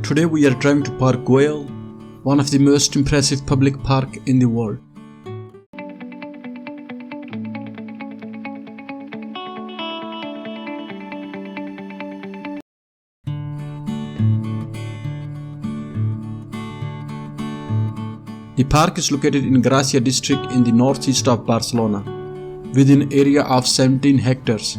Today we are driving to Park Güell, one of the most impressive public parks in the world. The park is located in Gracia district in the northeast of Barcelona, with an area of 17 hectares.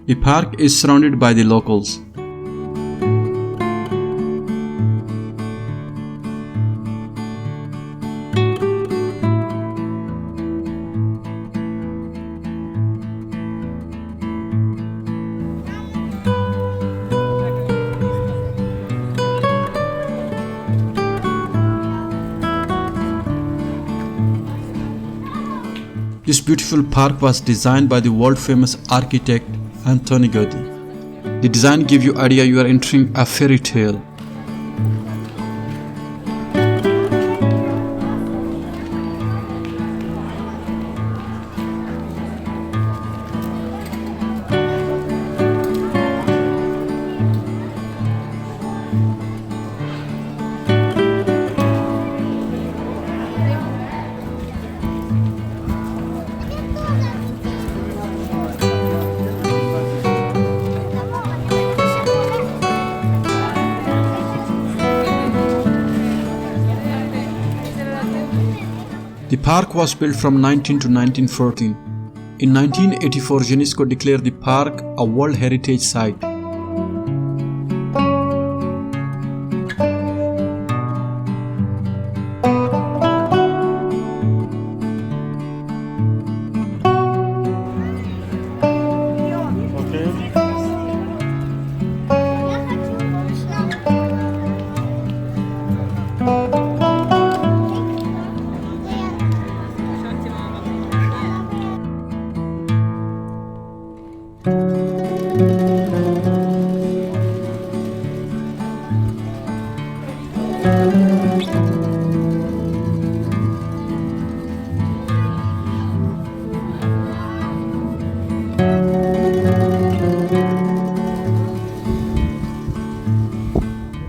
The park is surrounded by the locals. This beautiful park was designed by the world-famous architect Antoni Gaudí. The design gives you idea you are entering a fairy tale. The park was built from 19 to 1914. In 1984, UNESCO declared the park a World Heritage Site.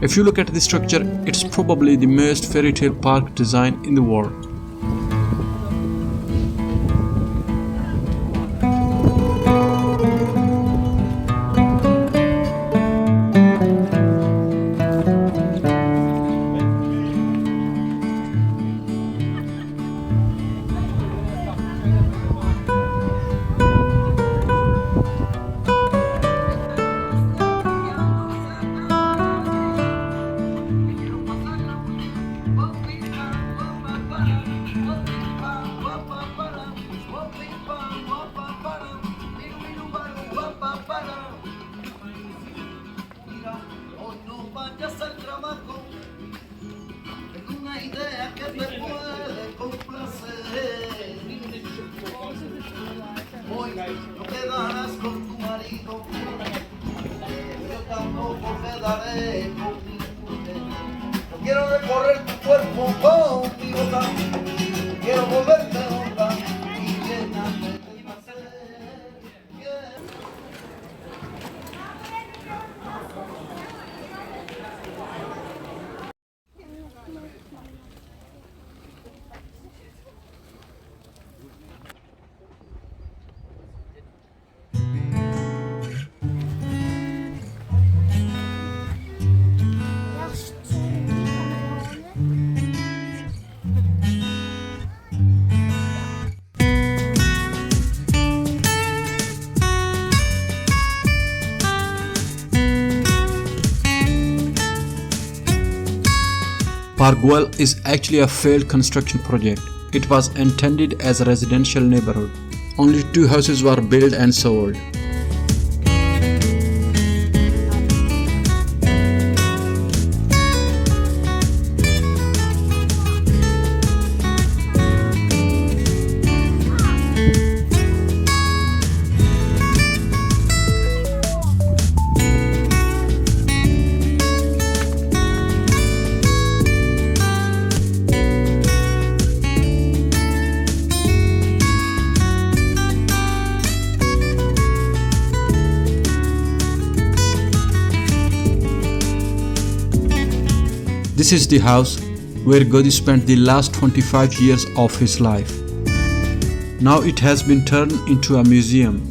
If you look at the structure, it's probably the most fairy tale park design in the world. Hoy no quedarás con tu marido, yo tampoco quedaré con mi mujer. No quiero recorrer tu cuerpo conmigo también, quiero volverte loca y llenarte de placer. Park Güell is actually a failed construction project. It was intended as a residential neighborhood. Only 2 houses were built and sold. This is the house where Gaudí spent the last 25 years of his life. Now it has been turned into a museum.